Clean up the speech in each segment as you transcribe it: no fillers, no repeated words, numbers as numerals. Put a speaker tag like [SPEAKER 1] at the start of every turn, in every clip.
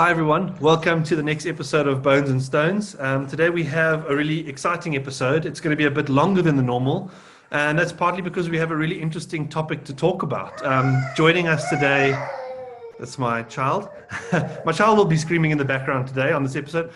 [SPEAKER 1] Hi everyone, welcome to the next episode of Bones and Stones. Today we have a really exciting episode. It's going to be a bit longer than the normal, and that's partly because we have a really interesting topic to talk about. Joining us today, that's my child. My child will be screaming in the background today on this episode.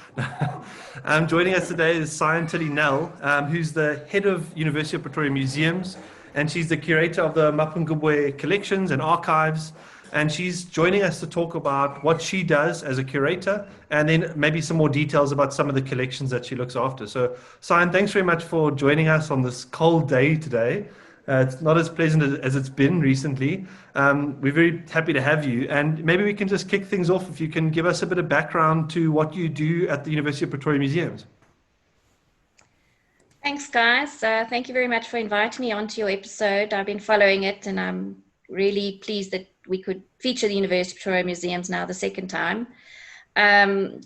[SPEAKER 1] Joining us today is Sian Tiley-Nel, who's the head of University of Pretoria Museums, and she's the curator of the Mapungubwe collections and archives. And she's joining us to talk about what she does as a curator and then maybe some more details about some of the collections that she looks after. So, Sian, thanks very much for joining us on this cold day today. It's not as pleasant as it's been recently. We're very happy to have you. And maybe we can just kick things off if you can give us a bit of background to what you do at the University of Pretoria Museums.
[SPEAKER 2] Thanks, guys. Thank you very much for inviting me onto your episode. I've been following it and I'm really pleased that we could feature the University of Pretoria Museums now the second time.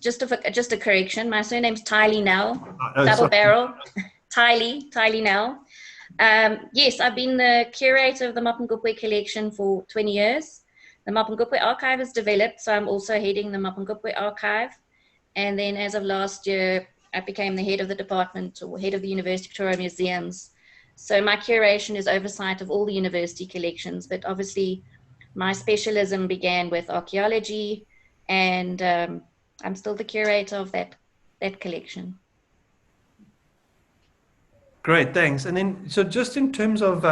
[SPEAKER 2] Just a correction, my surname's Tiley-Nel, double barrel, Tiley-Nel. Yes, I've been the curator of the Mapungubwe collection for 20 years. The Mapungubwe archive is developed, so I'm also heading the Mapungubwe archive. And then as of last year, I became the head of the department or head of the University of Pretoria Museums. So my curation is oversight of all the university collections, but obviously my specialism began with archaeology, and I'm still the curator of that collection.
[SPEAKER 1] Great, thanks. And then, so just in terms of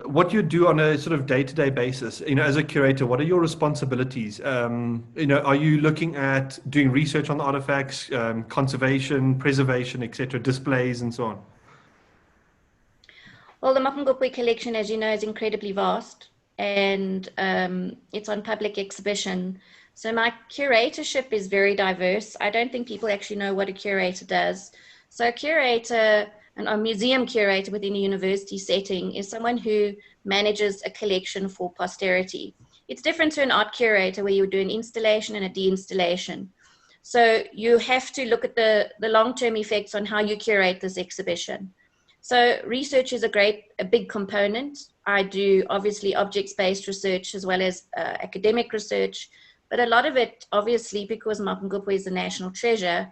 [SPEAKER 1] what you do on a sort of day-to-day basis, as a curator, what are your responsibilities? Are you looking at doing research on the artifacts, conservation, preservation, etc., displays, and so on?
[SPEAKER 2] Well, the Mapungubwe collection, as you know, is incredibly vast, and it's on public exhibition. So my curatorship is very diverse. I don't think people actually know what a curator does. So a curator, a museum curator within a university setting, is someone who manages a collection for posterity. It's different to an art curator where you do an installation and a deinstallation. So you have to look at the long-term effects on how you curate this exhibition. So research is a big component. I do obviously objects-based research as well as academic research, but a lot of it, obviously, because Mapungubwe is a national treasure,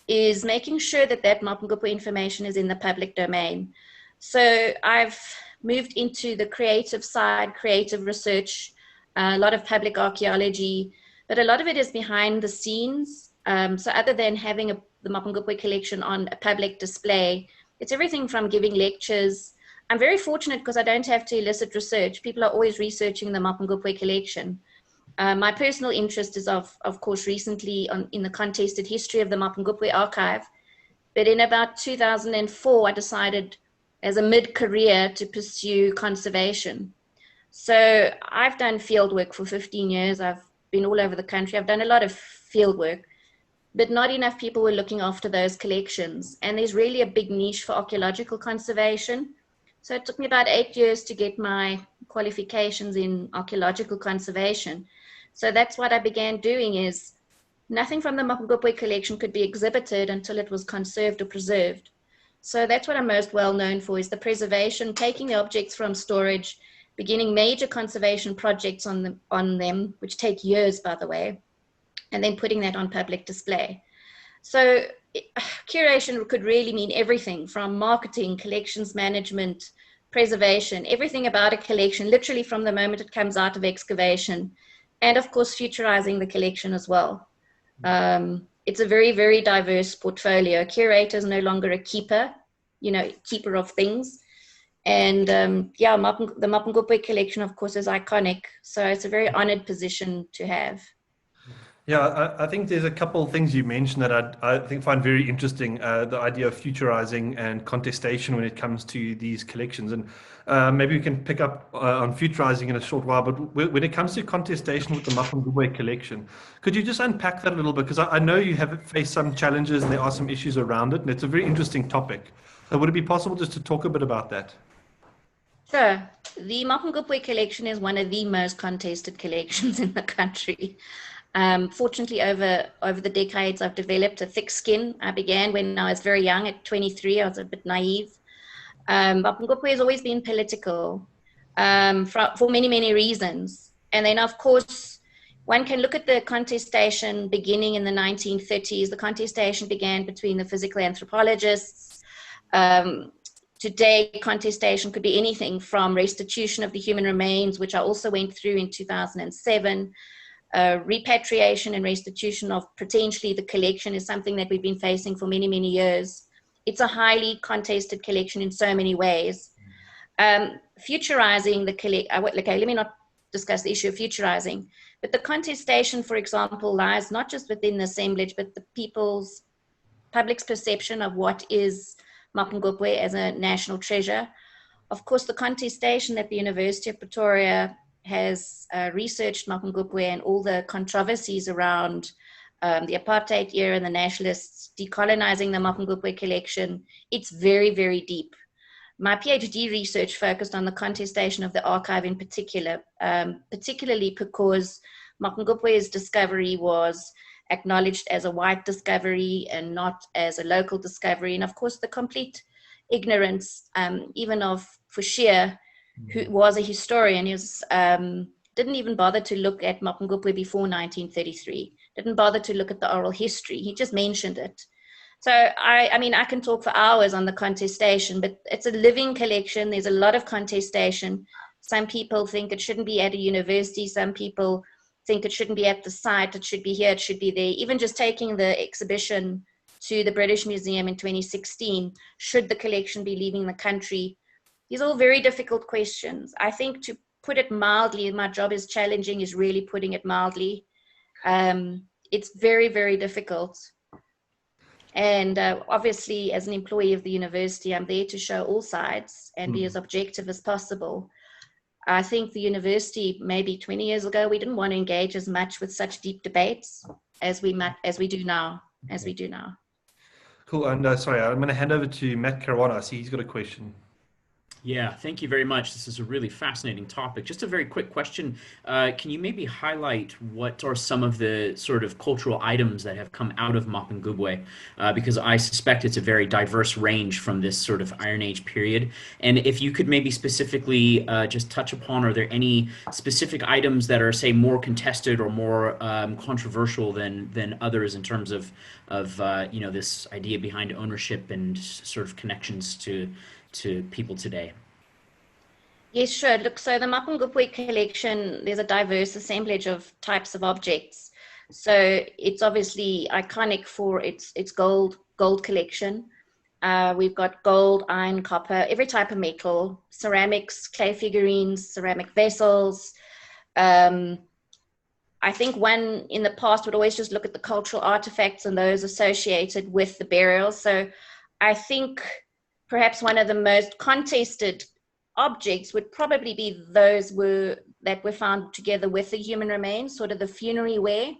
[SPEAKER 2] is making sure that Mapungubwe information is in the public domain. So I've moved into the creative side, creative research, a lot of public archaeology, but a lot of it is behind the scenes. So other than having the Mapungubwe collection on a public display, it's everything from giving lectures. I'm very fortunate because I don't have to elicit research. People are always researching the Mapungubwe collection. My personal interest is, of course, recently in the contested history of the Mapungubwe archive. But in about 2004, I decided as a mid-career to pursue conservation. So I've done field work for 15 years. I've been all over the country. I've done a lot of field work, but not enough people were looking after those collections. And there's really a big niche for archaeological conservation. So it took me about 8 years to get my qualifications in archaeological conservation. So that's what I began doing, is nothing from the Mapungubwe collection could be exhibited until it was conserved or preserved. So that's what I'm most well known for, is the preservation, taking the objects from storage, beginning major conservation projects on them, which take years, by the way, and then putting that on public display. So curation could really mean everything from marketing, collections management, preservation, everything about a collection, literally from the moment it comes out of excavation, and of course, futurizing the collection as well. It's a very, very diverse portfolio. A curator is no longer a keeper, keeper of things. And the Mapungubwe collection, of course, is iconic. So it's a very honored position to have.
[SPEAKER 1] Yeah, I think there's a couple of things you mentioned that I find very interesting. The idea of futurizing and contestation when it comes to these collections. And maybe we can pick up on futurizing in a short while. But when it comes to contestation with the Mapungubwe collection, could you just unpack that a little bit? Because I know you have faced some challenges and there are some issues around it. And it's a very interesting topic. So would it be possible just to talk a bit about that?
[SPEAKER 2] Sure. The Mapungubwe collection is one of the most contested collections in the country. Fortunately, over the decades, I've developed a thick skin. I began when I was very young, at 23. I was a bit naive. Mapungubwe has always been political for many, many reasons. And then, of course, one can look at the contestation beginning in the 1930s. The contestation began between the physical anthropologists. Today, contestation could be anything from restitution of the human remains, which I also went through in 2007. Repatriation and restitution of potentially the collection is something that we've been facing for many, many years. It's a highly contested collection in so many ways. Futurizing the collection, okay, let me not discuss the issue of futurizing, but the contestation, for example, lies not just within the assemblage, but the public's perception of what is Mapungubwe as a national treasure. Of course, the contestation at the University of Pretoria has researched Mapungubwe and all the controversies around the apartheid era and the nationalists decolonizing the Mapungubwe collection. It's very, very deep. My PhD research focused on the contestation of the archive in particular, particularly because Mapungubwe's discovery was acknowledged as a white discovery and not as a local discovery. And of course, the complete ignorance, even of Fushia, who was a historian, didn't even bother to look at Mapungubwe before 1933, didn't bother to look at the oral history. He just mentioned it. So, I mean, I can talk for hours on the contestation, but it's a living collection. There's a lot of contestation. Some people think it shouldn't be at a university. Some people think it shouldn't be at the site. It should be here. It should be there. Even just taking the exhibition to the British Museum in 2016, should the collection be leaving the country? These are all very difficult questions. I think, to put it mildly, my job is challenging, is really putting it mildly. It's very, very difficult. And obviously, as an employee of the university, I'm there to show all sides and be as objective as possible. I think the university, maybe 20 years ago, we didn't want to engage as much with such deep debates as we do now.
[SPEAKER 1] Cool. And sorry, I'm going to hand over to Matt Caruana. I see he's got a question.
[SPEAKER 3] Yeah, thank you very much. This is a really fascinating topic. Just a very quick question. Can you maybe highlight what are some of the sort of cultural items that have come out of Mapungubwe? Because I suspect it's a very diverse range from this sort of Iron Age period. And if you could maybe specifically just touch upon, are there any specific items that are, say, more contested or more controversial than others in terms of this idea behind ownership and sort of connections to people today?
[SPEAKER 2] Yes, sure. Look, so the Mapungubwe collection, there's a diverse assemblage of types of objects. So it's obviously iconic for its gold collection. We've got gold, iron, copper, every type of metal, ceramics, clay figurines, ceramic vessels. I think one in the past would always just look at the cultural artifacts and those associated with the burials. So I think perhaps one of the most contested objects would probably be those that were found together with the human remains, sort of the funerary wear.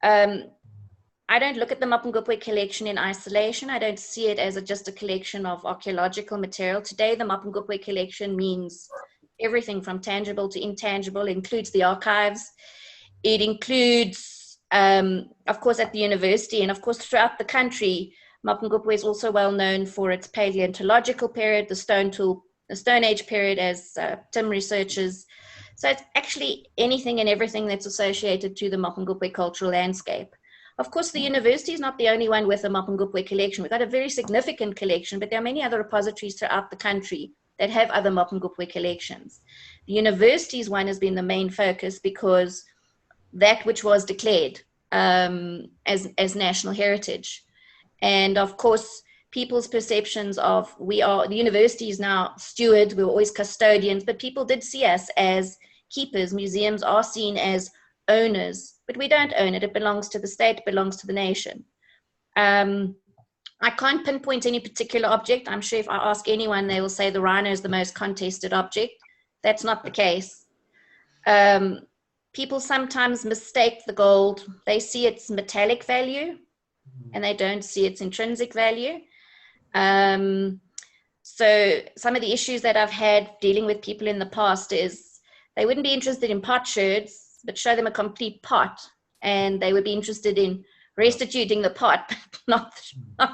[SPEAKER 2] I don't look at the Mapungubwe collection in isolation. I don't see it as just a collection of archaeological material. Today, the Mapungubwe collection means everything from tangible to intangible. It includes the archives. It includes, of course, at the university and of course throughout the country, Mapungubwe is also well known for its paleontological period, the Stone Age period, as Tim researches. So it's actually anything and everything that's associated to the Mapungubwe cultural landscape. Of course, the university is not the only one with a Mapungubwe collection. We've got a very significant collection, but there are many other repositories throughout the country that have other Mapungubwe collections. The university's one has been the main focus because that which was declared as national heritage. And of course, people's perceptions of the university is now stewards, we were always custodians, but people did see us as keepers. Museums are seen as owners, but we don't own it. It belongs to the state, it belongs to the nation. I can't pinpoint any particular object. I'm sure if I ask anyone, they will say the rhino is the most contested object. That's not the case. People sometimes mistake the gold. They see its metallic value, and they don't see its intrinsic value. So some of the issues that I've had dealing with people in the past is they wouldn't be interested in potsherds, but show them a complete pot, and they would be interested in restituting the pot, not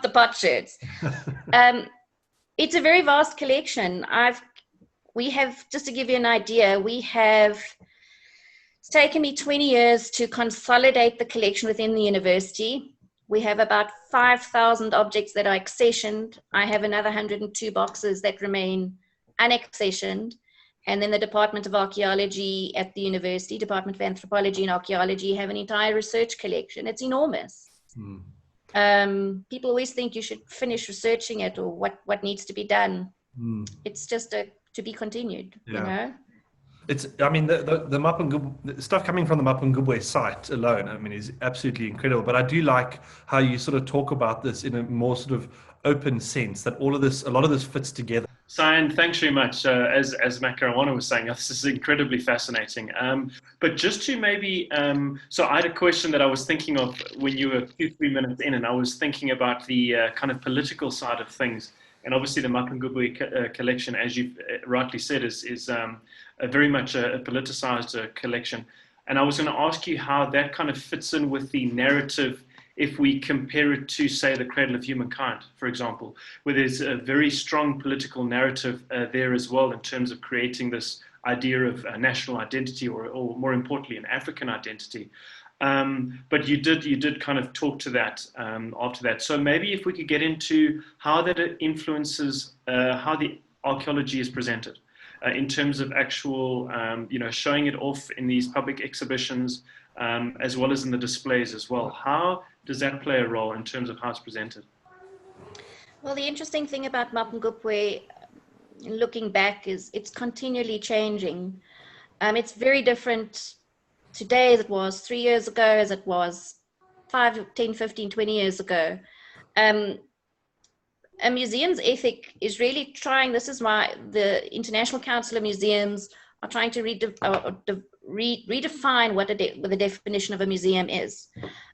[SPEAKER 2] the potsherds. It's a very vast collection. We have, just to give you an idea, we have It's taken me 20 years to consolidate the collection within the university. We have about 5,000 objects that are accessioned. I have another 102 boxes that remain unaccessioned. And then the Department of Archaeology at the university, Department of Anthropology and Archaeology, have an entire research collection. It's enormous. People always think you should finish researching it or what needs to be done. It's just to be continued, you know?
[SPEAKER 1] It's, I mean, the Mapungubwe, the stuff coming from the Mapungubwe site alone, I mean, is absolutely incredible. But I do like how you sort of talk about this in a more sort of open sense, that a lot of this fits together.
[SPEAKER 4] Sian, thanks very much. As Makarawana was saying, this is incredibly fascinating. But just to maybe, so I had a question that I was thinking of when you were 2-3 minutes in, and I was thinking about the kind of political side of things. And obviously the Mapungubwe collection, as you've rightly said, is very much a politicized collection. And I was going to ask you how that kind of fits in with the narrative if we compare it to, say, the Cradle of Humankind, for example, where there's a very strong political narrative there as well in terms of creating this idea of national identity or more importantly, an African identity. But you did kind of talk to that after that. So maybe if we could get into how that influences how the archaeology is presented in terms of actual, showing it off in these public exhibitions, as well as in the displays as well. How does that play a role in terms of how it's presented?
[SPEAKER 2] Well, the interesting thing about Mapungubwe, looking back, is it's continually changing. It's very different today as it was 3 years ago, as it was 5, 10, 15, 20 years ago. A museum's ethic is really trying, this is why the International Council of Museums are trying to redefine what the definition of a museum is,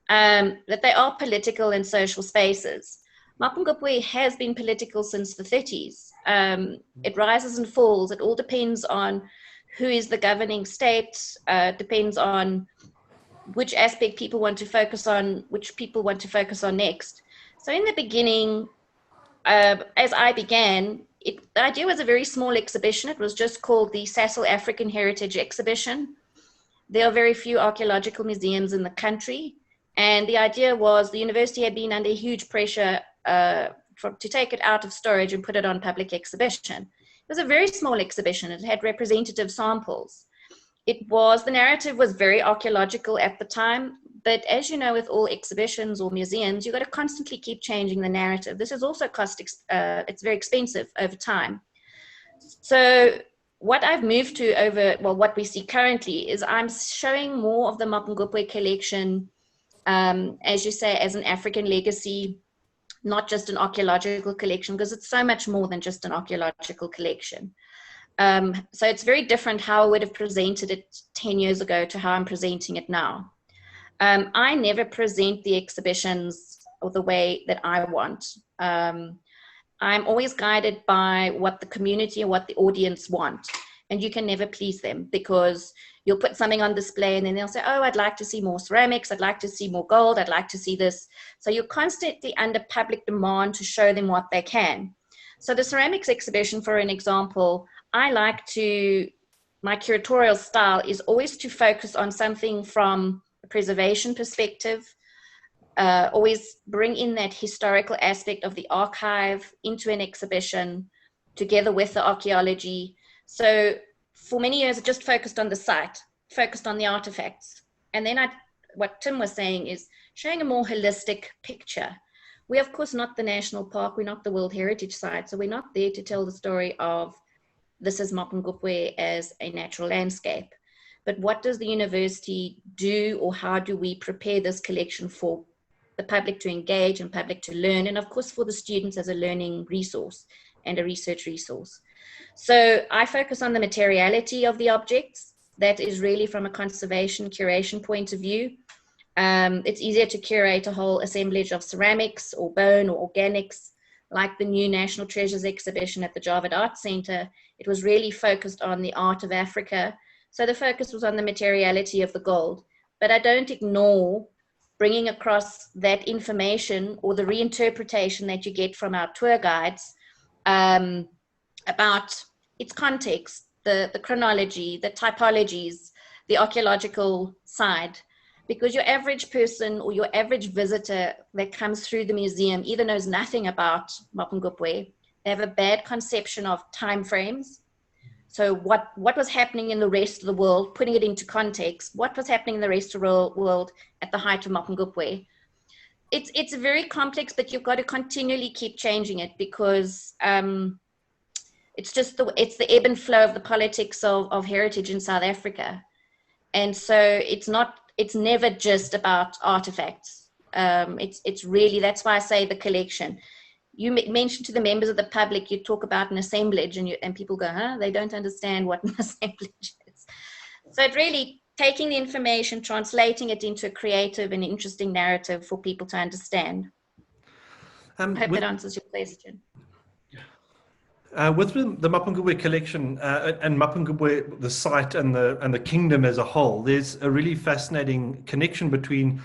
[SPEAKER 2] that they are political and social spaces. Mapungubwe has been political since the 30s. It rises and falls. It all depends on who is the governing state, depends on which aspect people want to focus on, which people want to focus on next. So in the beginning, as I began, the idea was a very small exhibition. It was just called the Sasol African Heritage Exhibition. There are very few archaeological museums in the country. And the idea was the university had been under huge pressure to take it out of storage and put it on public exhibition. It was a very small exhibition. It had representative samples. The narrative was very archaeological at the time, but as you know, with all exhibitions or museums, you've got to constantly keep changing the narrative. This is also it's very expensive over time. So what I've moved to what we see currently is I'm showing more of the Mapungubwe collection, as you say, as an African legacy, not just an archaeological collection, because it's so much more than just an archaeological collection. So it's very different how I would have presented it 10 years ago to how I'm presenting it now. I never present the exhibitions or the way that I want. I'm always guided by what the community or what the audience want. And you can never please them, because you'll put something on display and then they'll say, oh, I'd like to see more ceramics. I'd like to see more gold. I'd like to see this. So you're constantly under public demand to show them what they can. So the ceramics exhibition, for an example, my curatorial style is always to focus on something from a preservation perspective, always bring in that historical aspect of the archive into an exhibition together with the archaeology. So for many years, I just focused on the site, focused on the artifacts. And then what Tim was saying is showing a more holistic picture. We're, of course, not the national park. We're not the World Heritage Site. So we're not there to tell the story of this is Mapungubwe as a natural landscape. But what does the university do, or how do we prepare this collection for the public to engage and public to learn, and of course for the students as a learning resource and a research resource? So I focus on the materiality of the objects. That is really from a conservation curation point of view. It's easier to curate a whole assemblage of ceramics or bone or organics, like the new National Treasures exhibition at the Javett Art Centre. It was really focused on the art of Africa. So the focus was on the materiality of the gold. But I don't ignore bringing across that information or the reinterpretation that you get from our tour guides about its context, the chronology, the typologies, the archaeological side, because your average person or your average visitor that comes through the museum either knows nothing about Mapungubwe, they have a bad conception of time frames. So what was happening in the rest of the world, putting it into context, what was happening in the rest of the world at the height of Mapungubwe. It's very complex, but you've got to continually keep changing it, because it's the ebb and flow of the politics of heritage in South Africa. And so it's never just about artifacts. It's really, that's why I say the collection. You mentioned to the members of the public, you talk about an assemblage, and people go, huh? They don't understand what an assemblage is. So it really taking the information, translating it into a creative and interesting narrative for people to understand. I hope that answers your question.
[SPEAKER 1] With the Mapungubwe collection and Mapungubwe, the site and the kingdom as a whole, there's a really fascinating connection between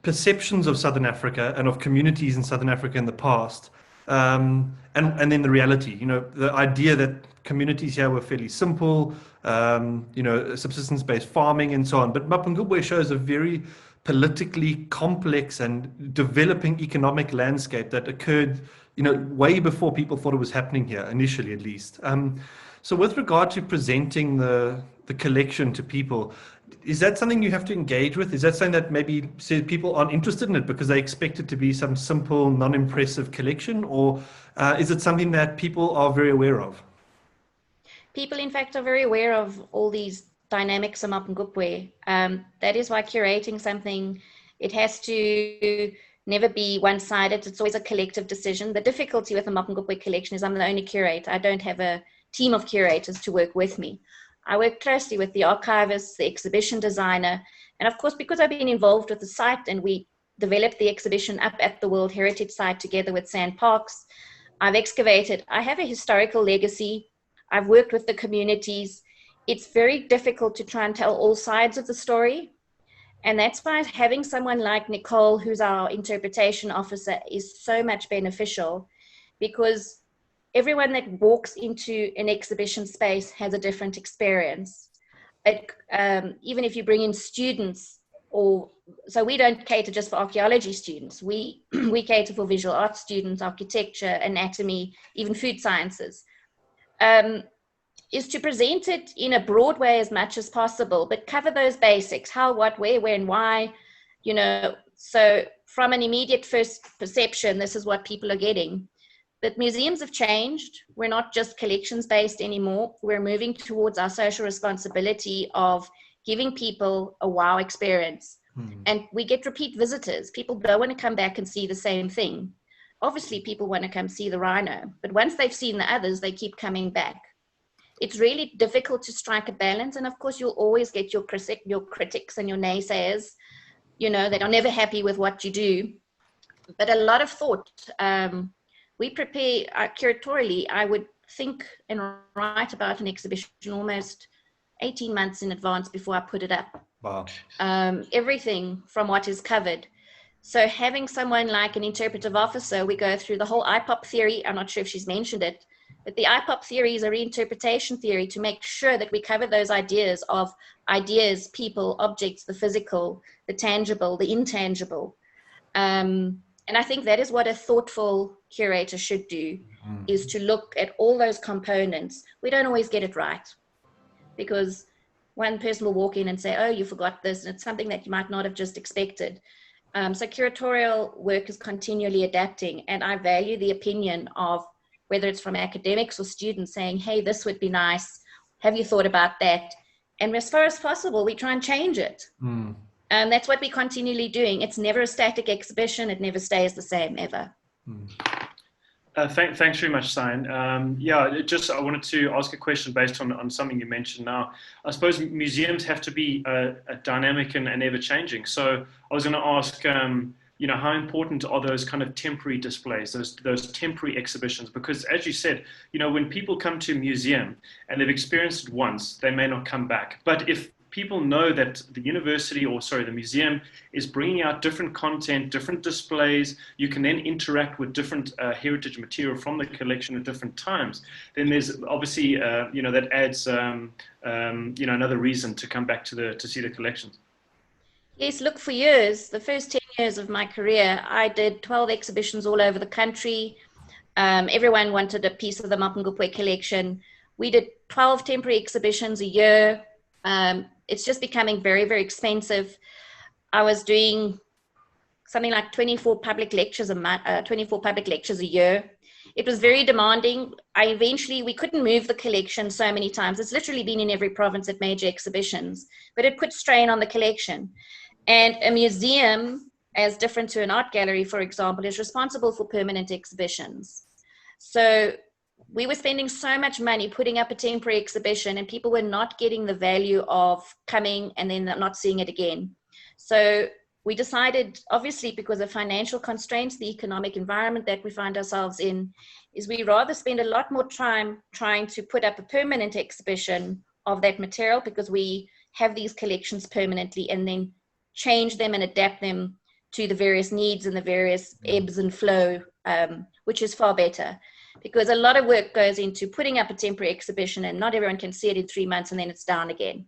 [SPEAKER 1] perceptions of Southern Africa and of communities in Southern Africa in the past, and then the reality. You know, the idea that communities here were fairly simple, you know, subsistence-based farming and so on. But Mapungubwe shows a very politically complex and developing economic landscape that occurred, you know, way before people thought it was happening here, initially at least. So with regard to presenting the collection to people, is that something you have to engage with? Is that something that maybe people aren't interested in it because they expect it to be some simple, non-impressive collection? Or is it something that people are very aware of?
[SPEAKER 2] People, in fact, are very aware of all these dynamics of Mapungubwe. That is why curating something, it has to never be one-sided. It's always a collective decision. The difficulty with the Mapungubwe collection is I'm the only curator. I don't have a team of curators to work with me. I work closely with the archivist, the exhibition designer, and of course, because I've been involved with the site and we developed the exhibition up at the World Heritage Site together with Sand Parks, I've excavated. I have a historical legacy. I've worked with the communities. It's very difficult to try and tell all sides of the story. And that's why having someone like Nicole, who's our interpretation officer, is so much beneficial, because everyone that walks into an exhibition space has a different experience. Even if you bring in students, so we don't cater just for archaeology students. We cater for visual art students, architecture, anatomy, even food sciences. Is to present it in a broad way as much as possible, but cover those basics: how, what, where, when, why, you know. So from an immediate first perception, this is what people are getting. But museums have changed. We're not just collections based anymore. We're moving towards our social responsibility of giving people a wow experience. And we get repeat visitors. People don't want to come back and see the same thing. Obviously, people want to come see the rhino, but once they've seen the others, they keep coming back. It's really difficult to strike a balance. And of course, you'll always get your critics and your naysayers, you know, that are never happy with what you do. But a lot of thought. We prepare curatorially. I would think and write about an exhibition almost 18 months in advance before I put it up.
[SPEAKER 1] Wow.
[SPEAKER 2] Everything from what is covered. So having someone like an interpretive officer, we go through the whole IPOP theory. I'm not sure if she's mentioned it, but the IPOP theory is a reinterpretation theory to make sure that we cover those ideas of ideas, people, objects, the physical, the tangible, the intangible. And I think that is what a thoughtful curator should do, is to look at all those components. We don't always get it right, because one person will walk in and say, oh, you forgot this, and it's something that you might not have just expected. So curatorial work is continually adapting, and I value the opinion of whether it's from academics or students saying, hey, this would be nice. Have you thought about that? And as far as possible, we try and change it. And that's what we're continually doing. It's never a static exhibition. It never stays the same, ever.
[SPEAKER 4] Thanks very much, Sian. I wanted to ask a question based on something you mentioned now. I suppose museums have to be dynamic and ever-changing. So I was going to ask, how important are those kind of temporary displays, those temporary exhibitions? Because as you said, when people come to a museum and they've experienced it once, they may not come back. But if people know that the university, or sorry, the museum is bringing out different content, different displays. You can then interact with different heritage material from the collection at different times. Then there's obviously, that adds, another reason to come back to see the collections.
[SPEAKER 2] Yes, look, for years, the first 10 years of my career, I did 12 exhibitions all over the country. Everyone wanted a piece of the Mapungubwe collection. We did 12 temporary exhibitions a year. It's just becoming very, very expensive. I was doing something like 24 public lectures a year. It was very demanding. We couldn't move the collection so many times. It's literally been in every province at major exhibitions, but it put strain on the collection. And a museum, as different to an art gallery, for example, is responsible for permanent exhibitions. So we were spending so much money putting up a temporary exhibition, and people were not getting the value of coming and then not seeing it again. So we decided, obviously because of financial constraints, the economic environment that we find ourselves in, is we rather spend a lot more time trying to put up a permanent exhibition of that material, because we have these collections permanently, and then change them and adapt them to the various needs and the various ebbs and flow, which is far better. Because a lot of work goes into putting up a temporary exhibition, and not everyone can see it in 3 months and then it's down again.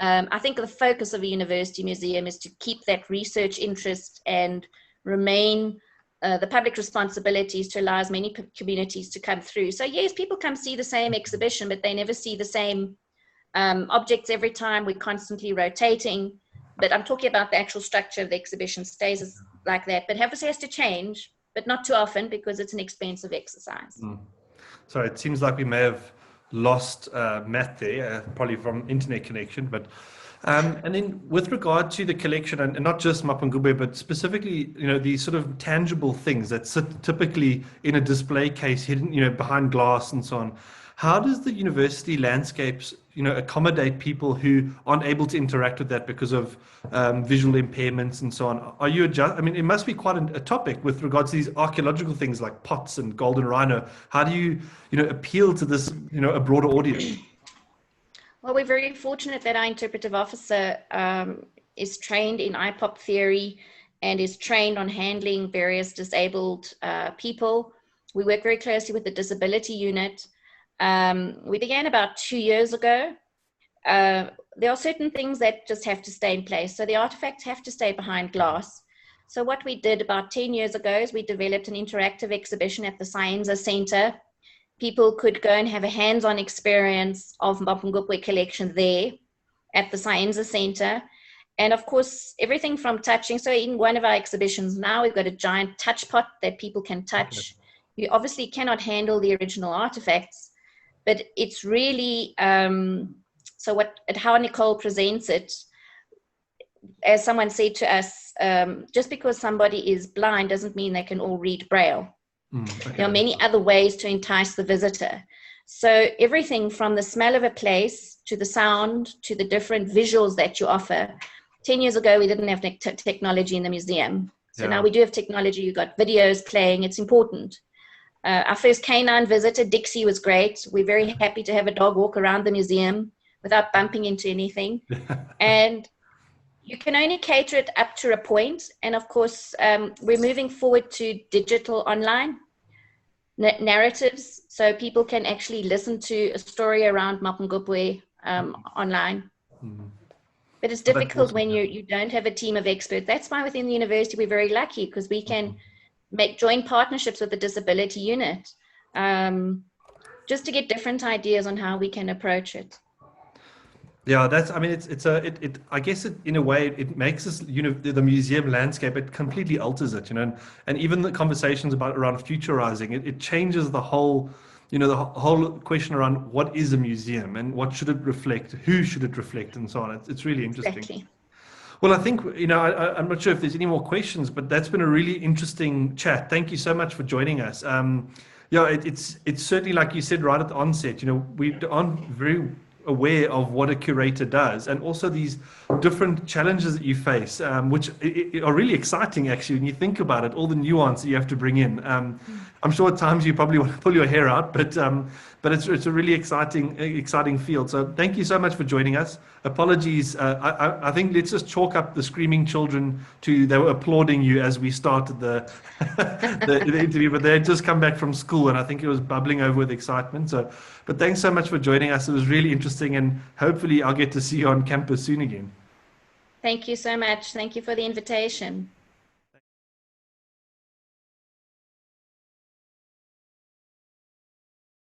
[SPEAKER 2] I think the focus of a university museum is to keep that research interest and remain the public responsibilities to allow as many communities to come through. So yes, people come see the same exhibition, but they never see the same objects every time. We're constantly rotating. But I'm talking about the actual structure of the exhibition stays like that. But obviously has to change, but not too often, because it's an expensive exercise.
[SPEAKER 1] So it seems like we may have lost Matt there, probably from internet connection. But and then with regard to the collection, and not just Mapungubwe, but specifically, these sort of tangible things that sit typically in a display case, hidden, behind glass and so on. How does the university landscapes, accommodate people who aren't able to interact with that because of visual impairments and so on? Are you it must be quite a topic with regards to these archaeological things like pots and golden rhino. How do you, appeal to this, a broader audience?
[SPEAKER 2] Well, we're very fortunate that our interpretive officer is trained in IPOP theory and is trained on handling various disabled people. We work very closely with the disability unit. We began about 2 years ago. There are certain things that just have to stay in place. So the artifacts have to stay behind glass. So what we did about 10 years ago is we developed an interactive exhibition at the Sian Centre. People could go and have a hands-on experience of Mapungubwe collection there at the Sian Centre. And of course, everything from touching. So in one of our exhibitions now, we've got a giant touch pot that people can touch. You obviously cannot handle the original artifacts, but it's really, how Nicole presents it, as someone said to us, just because somebody is blind doesn't mean they can all read Braille. Okay. There are many other ways to entice the visitor. So everything from the smell of a place to the sound to the different visuals that you offer. 10 years ago, we didn't have technology in the museum. So now we do have technology. You've got videos playing. It's important. Our first canine visitor, Dixie, was great. We're very happy to have a dog walk around the museum without bumping into anything. And you can only cater it up to a point. And of course, we're moving forward to digital online narratives, so people can actually listen to a story around Mapungubwe online. But it's difficult when you don't have a team of experts. That's why within the university, we're very lucky, because we can make joint partnerships with the disability unit, just to get different ideas on how we can approach it.
[SPEAKER 1] Yeah, I guess in a way it makes us, the museum landscape, it completely alters it, and even the conversations around futurizing it changes the whole, the whole question around what is a museum and what should it reflect, who should it reflect, and so on. It's really interesting.
[SPEAKER 2] Exactly.
[SPEAKER 1] Well, I think, I'm not sure if there's any more questions, but that's been a really interesting chat. Thank you so much for joining us. It's certainly, like you said right at the onset, we aren't very aware of what a curator does, and also these different challenges that you face, which are really exciting actually when you think about it, all the nuance that you have to bring in. I'm sure at times you probably want to pull your hair out, but it's a really exciting field. So thank you so much for joining us. Apologies. I think let's just chalk up the screaming children to they were applauding you as we started the the interview, but they had just come back from school and I think it was bubbling over with excitement. So, but thanks so much for joining us. It was really interesting, and hopefully I'll get to see you on campus soon again.
[SPEAKER 2] Thank you so much. Thank you for the invitation.